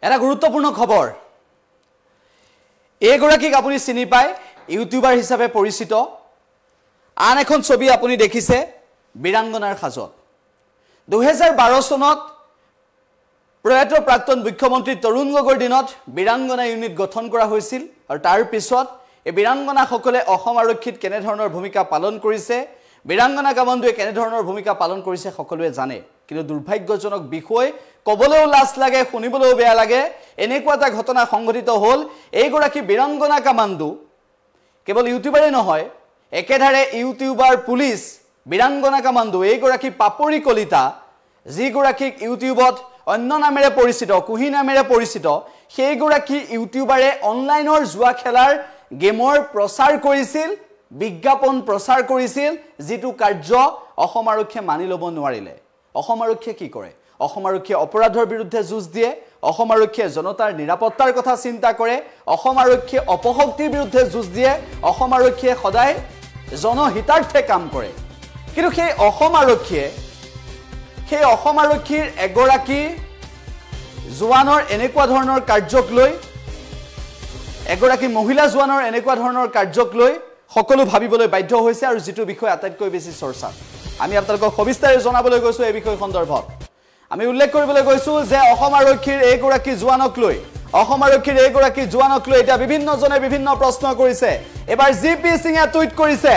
এটা গুৰুত্বপূৰ্ণ খবৰ এগৰাকীক আপুনি চিনি পায় ইউটিউবাৰ হিচাপে পৰিচিত আন এখন ছবি আপুনি দেখিছে বিৰাংগনাৰ খাজত 2012 চনত প্ৰয়াত প্ৰাক্তন মুখ্যমন্ত্ৰী তৰুণ গগৈৰ দিনত বিৰাংগনা ইউনিট গঠন কৰা হৈছিল আৰু তাৰ পিছত এই বিৰাংগনা সকলে অসম আৰক্ষীত কেনে ধৰণৰ ভূমিকা পালন কৰিছে বিৰাংগনা কামাণ্ডোৱে কেনে ধৰণৰ ভূমিকা পালন কৰিছে সকলোৱে জানে কিন্তু দুৰ্ভাগ্যজনক বিষয় কবলৈও লাজ লাগে শুনিবলৈও বেয়া লাগে এনেকুৱা এটা ঘটনা সংঘটিত হ'ল এইগৰাকী বিৰাংগনা কামাণ্ডো কেৱল ইউটিউবাৰে নহয় একেধাৰে ইউটিউবাৰ পুলিচ বিৰাংগনা কামাণ্ডো এইগৰাকী পাপৰি কলিতা যিগৰাকীক ইউটিউবত অন্য নামেৰে পৰিচিত কুহি নামেৰে পৰিচিত সেইগৰাকী ইউটিউবাৰে অনলাইনৰ জুৱা খেলাৰ গেমৰ প্ৰচাৰ কৰিছিল বিজ্ঞাপন প্ৰচাৰ কৰিছিল যেটো কাৰ্য অসম আৰক্ষীয়ে মানি ল'ব নোৱাৰিলে অসম আৰক্ষীয়ে কি কৰে অসম আৰক্ষীয়ে অপৰাধৰ বিৰুদ্ধে যুঁজ দিয়ে অসম আৰক্ষীয়ে জনতাৰ নিৰাপত্তাৰ কথা চিন্তা কৰে অসম আৰক্ষীয়ে অপশক্তিৰ বিৰুদ্ধে যুঁজ দিয়ে অসম আৰক্ষীয়ে সদায় জনহিতাৰ্থে কাম কৰে কিন্তু সেই অসম আৰক্ষীৰ এগৰাকী জোৱানৰ এনেকুৱা ধৰণৰ কাৰ্যক লৈ এগৰাকী মহিলা জোৱানৰ এনেকুৱা ধৰণৰ কাৰ্যক লৈ সকলো ভাবিবলৈ বাধ্য হৈছে আৰু যেটো বিষয় আটাইতকৈ বেছি চৰ্চা আমি আপোনালোকক সবিস্তাৰে জনাবলৈ গৈছো এই বিষয় সন্দৰ্ভত আমি উল্লেখ কৰিবলৈ গৈছো যে অসম আৰক্ষীৰ এইগৰাকী জোৱানক লৈ এটা বিভিন্নজনে বিভিন্ন প্ৰশ্ন কৰিছে এবাৰ জিপি সিঙে টুইট কৰিছে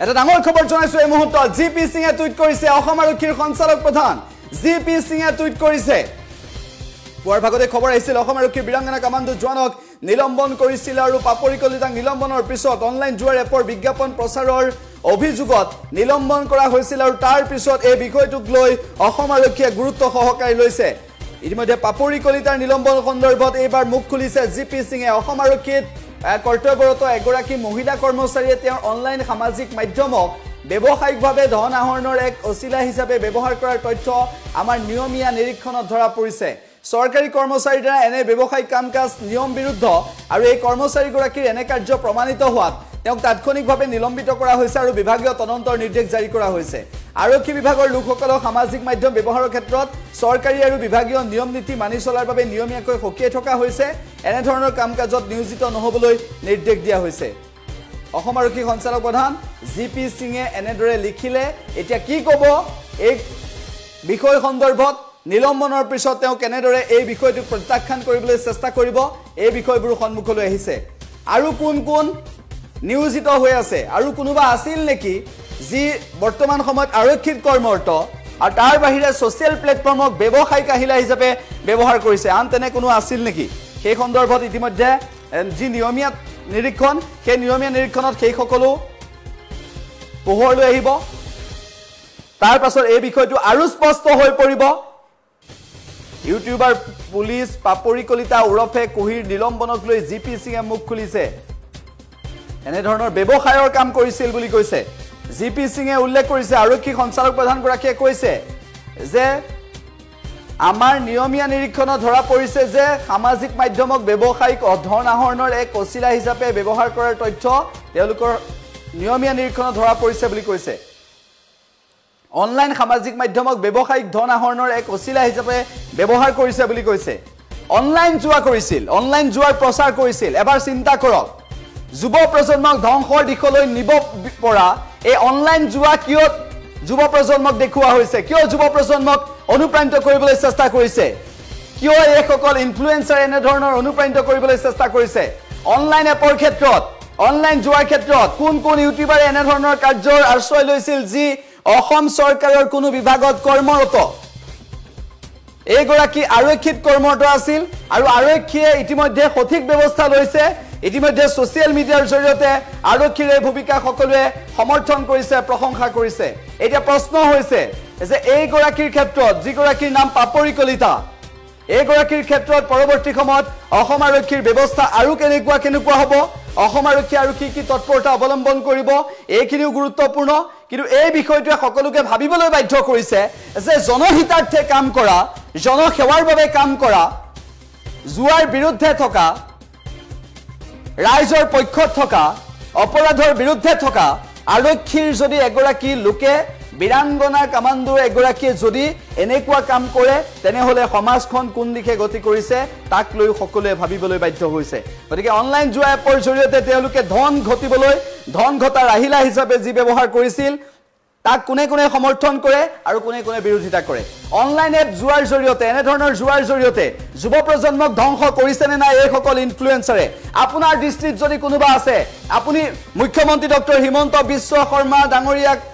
এটা ডাঙৰ খবৰ জনাইছো এই মুহূৰ্তত জিপি সিঙে টুইট কৰিছে অসম আৰক্ষীৰ সঞ্চালক প্ৰধান জিপি সিঙে টুইট কৰিছে পুৱাৰ ভাগতে খবৰ আহিছিল অসম আৰক্ষীৰ বিৰাংগনা কামাণ্ডো জোৱানক নিলম্বন কৰিছিল আৰু পাপৰি কলিতাক নিলম্বনৰ পিছত অনলাইন জুৱাৰ এপৰ বিজ্ঞাপন প্ৰচাৰৰ অভিযোগত নিলম্বন কৰা হৈছিল আৰু তাৰ পিছত এই বিষয়টোক লৈ অসম আৰক্ষীয়ে গুৰুত্ব সহকাৰে লৈছে ইতিমধ্যে পাপৰি কলিতাৰ নিলম্বন সন্দৰ্ভত এইবাৰ মুখ খুলিছে জিপি সিঙে অসম আৰক্ষীত কৰ্তব্যৰত এগৰাকী মহিলা কৰ্মচাৰীয়ে তেওঁৰ অনলাইন সামাজিক মাধ্যমক ব্যৱসায়িকভাৱে ধন আহৰণৰ এক অছিলা হিচাপে ব্যৱহাৰ কৰাৰ তথ্য আমাৰ নিয়মীয়া নিৰীক্ষণত ধৰা পৰিছে সৰকাৰী কৰ্মচাৰীৰ দ্বাৰা এনে ব্যৱসায়িক কাম-কাজ নিয়ম বিৰুদ্ধ আৰু এই কৰ্মচাৰীগৰাকীৰ এনে কাৰ্য প্ৰমাণিত হোৱাত তেওঁক তাৎক্ষণিকভাৱে নিলম্বিত কৰা হৈছে আৰু বিভাগীয় তদন্তৰ নিৰ্দেশ জাৰি কৰা হৈছে আৰক্ষী বিভাগৰ লোকসকলক সামাজিক মাধ্যম ব্যৱহাৰৰ ক্ষেত্ৰত সৰকাৰী আৰু বিভাগীয় নিয়ম নীতি মানি চলাৰ বাবে নিয়মীয়াকৈ সকিয়াই থকা হৈছে এনে ধৰণৰ কাম-কাজত নিয়োজিত নহবলৈ নিৰ্দেশ দিয়া হৈছে অসম আৰক্ষী সঞ্চালক প্ৰধান জিপি সিঙে এনেদৰে লিখিলে এতিয়া কি ক'ব এই বিষয় সন্দৰ্ভত নিলম্বনৰ পিছত তেওঁ কেনেদৰে এই বিষয়টো প্ৰত্যাখ্যান কৰিবলৈ চেষ্টা কৰিব এই বিষয়বোৰ সন্মুখলৈ আহিছে আৰু কোন নিয়োজিত হৈ আছে আৰু কোনোবা আছিল নেকি যি বৰ্তমান সময়ত আৰক্ষীত কৰ্মৰত আৰু তাৰ বাহিৰে সোশ্যাল প্লেটফৰ্মক ব্যৱসায়িক আহিলা হিচাপে ব্যৱহাৰ কৰিছে আন তেনে কোনো আছিল নেকি সেই সন্দৰ্ভত ইতিমধ্যে যি নিয়মীয়া নিৰীক্ষণ সেই নিয়মীয়া নিৰীক্ষণত সেই সকলো পোহৰলৈ আহিব তাৰ পাছত এই বিষয়টো আৰু স্পষ্ট হৈ পৰিব ইউটিউবাৰ পুলিচ পাপৰি কলিতা উৰফে কুহিৰ নিলম্বনক লৈ জিপি সিঙে মুখ খুলিছে এনে ধৰণৰ ব্যৱসায়ৰ কাম কৰিছিল বুলি কৈছে জিপি সিঙে উল্লেখ কৰিছে আৰক্ষী সঞ্চালক প্ৰধান গৰাকীয়ে কৈছে যে আমাৰ নিয়মীয়া নিৰীক্ষণত ধৰা পৰিছে যে সামাজিক মাধ্যমক ব্যৱসায়িক ধন আহৰণৰ এক অছিলা হিচাপে ব্যৱহাৰ কৰাৰ তথ্য তেওঁলোকৰ নিয়মীয়া নিৰীক্ষণত ধৰা পৰিছে বুলি কৈছে অনলাইন সামাজিক মাধ্যমক ব্যৱসায়িক ধন আহৰণৰ এক অছিলা হিচাপে ব্যৱহাৰ কৰিছে বুলি কৈছে অনলাইন জুৱা কৰিছিল অনলাইন জুৱাৰ প্ৰচাৰ কৰিছিল এবাৰ চিন্তা কৰক যুৱ প্ৰজন্মক ধ্বংসৰ দিশলৈ নিব পৰা এই অনলাইন জুৱা কিয় যুৱ প্ৰজন্মক দেখুওৱা হৈছে কিয় যুৱ প্ৰজন্মক অনুপ্ৰাণিত কৰিবলৈ চেষ্টা কৰিছে কিয় এই সকল ইনফ্লুৱেঞ্চাৰ এনে ধৰণৰ অনুপ্ৰাণিত কৰিবলৈ চেষ্টা কৰিছে অনলাইন এপৰ ক্ষেত্ৰত অনলাইন জুৱাৰ ক্ষেত্ৰত কোন ইউটিউবাৰে এনে ধৰণৰ কাৰ্যৰ আশ্ৰয় লৈছিল যি অসম চৰকাৰৰ কোনো বিভাগত কৰ্মৰত এইগৰাকী আৰক্ষীত কৰ্মৰত আছিল আৰু আৰক্ষীয়ে ইতিমধ্যে সঠিক ব্যৱস্থা লৈছে ইতিমধ্যে সোশ্যাল মিডিয়াৰ জৰিয়তে আৰক্ষীৰ এই ভূমিকা সকলোৱে সমৰ্থন কৰিছে প্ৰশংসা কৰিছে এতিয়া প্ৰশ্ন হৈছে যে এইগৰাকীৰ ক্ষেত্ৰত যিগৰাকীৰ নাম পাপৰি কলিতা এইগৰাকীৰ ক্ষেত্ৰত পৰৱৰ্তী সময়ত অসম আৰক্ষীৰ ব্যৱস্থা আৰু কেনেকুৱা হ'ব অসম আৰক্ষী আৰু কি তৎপৰতা অৱলম্বন কৰিব এইখিনিও গুৰুত্বপূৰ্ণ কিন্তু এই বিষয়টোৱে সকলোকে ভাবিবলৈ বাধ্য কৰিছে যে জনহিতাৰ্থে কাম কৰা জনসেৱাৰ বাবে কাম কৰা জুৱাৰ বিৰুদ্ধে থকা ৰাইজৰ পক্ষত থকা অপৰাধৰ বিৰুদ্ধে থকা আৰক্ষীৰ যদি এগৰাকী লোকে বীৰাংগনা কামাণ্ডো এগৰাকীয়ে যদি এনেকুৱা কাম কৰে তেনেহলে সমাজখন কোন দিশে গতি কৰিছে তাক লৈ সকলোৱে ভাবিবলৈ বাধ্য হৈছে গতিকে অনলাইন জুৱা এপৰ জৰিয়তে তেওঁলোকে ধন ঘটিবলৈ ধন ঘটাৰ আহিলা হিচাপে যি ব্যৱহাৰ কৰিছিল তাক কোনে কোনে সমৰ্থন কৰে আৰু কোনে কোনে বিৰোধিতা কৰে অনলাইন এপ জুৱাৰ জৰিয়তে এনে ধৰণৰ জুৱাৰ জৰিয়তে যুৱ প্ৰজন্মক ধ্বংস কৰিছে নে নাই এই সকল ইনফ্লুৱেঞ্চাৰে আপোনাৰ দৃষ্টিত যদি কোনোবা আছে আপুনি মুখ্যমন্ত্ৰী ডক্টৰ হিমন্ত বিশ্ব শৰ্মা ডাঙৰীয়াক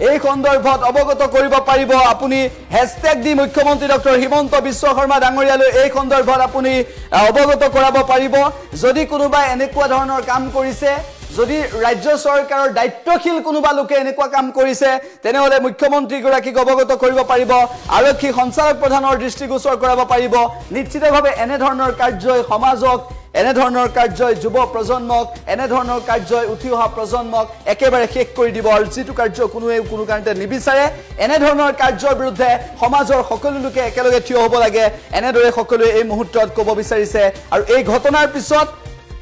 এই সন্দৰ্ভত অৱগত কৰিব পাৰিব আপুনি হ্যাশট্যাগ দি মুখ্যমন্ত্ৰী ডক্টৰ হিমন্ত বিশ্ব শৰ্মা ডাঙৰীয়ালৈ এই সন্দৰ্ভত আপুনি অৱগত কৰাব পাৰিব যদি কোনোবা এনেকুৱা ধৰণৰ কাম কৰিছে যদি ৰাজ্য চৰকাৰৰ দায়িত্বশীল কোনোবা লোকে এনেকুৱা কাম কৰিছে তেনেহলে মুখ্যমন্ত্ৰী গৰাকীক অৱগত কৰিব পাৰিব আৰক্ষী সঞ্চালক প্ৰধানৰ দৃষ্টিগোচৰ কৰাব পাৰিব নিশ্চিতভাৱে এনে ধৰণৰ কাৰ্যই সমাজক এনে ধৰণৰ কাৰ্যই যুৱ প্ৰজন্মক এনে ধৰণৰ কাৰ্যই উঠি অহা প্ৰজন্মক একেবাৰে শেষ কৰি দিব আৰু যিটো কাৰ্য কোনো কাৰণতে নিবিচাৰে এনে ধৰণৰ কাৰ্যৰ বিৰুদ্ধে সমাজৰ সকলো লোকে একেলগে থিয় হ'ব লাগে এনেদৰে সকলোৱে এই মুহূৰ্তত ক'ব বিচাৰিছে আৰু এই ঘটনাৰ পিছত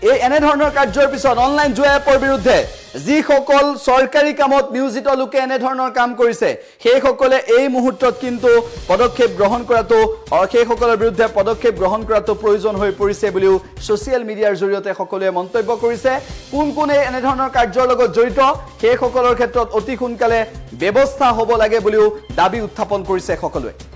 এই এনে ধৰণৰ কাৰ্যৰ পিছত অনলাইন জুৱা এপৰ বিৰুদ্ধে যি সকল চৰকাৰী কামত নিয়োজিত লোকে এনে ধৰণৰ কাম কৰিছে সেই সকলে এই মুহূৰ্তত কিন্তু পদক্ষেপ গ্ৰহণ কৰাটো সেই সকলৰ বিৰুদ্ধে পদক্ষেপ গ্ৰহণ কৰাটো প্ৰয়োজন হৈ পৰিছে বুলিও সোশ্যাল মিডিয়াৰ জৰিয়তে সকলোৱে মন্তব্য কৰিছে কোন এনে ধৰণৰ কাৰ্যৰ লগত জড়িত সেই সকলৰ ক্ষেত্ৰত অতি সোনকালে ব্যৱস্থা হ'ব লাগে বুলিও দাবী উত্থাপন কৰিছে সকলোৱে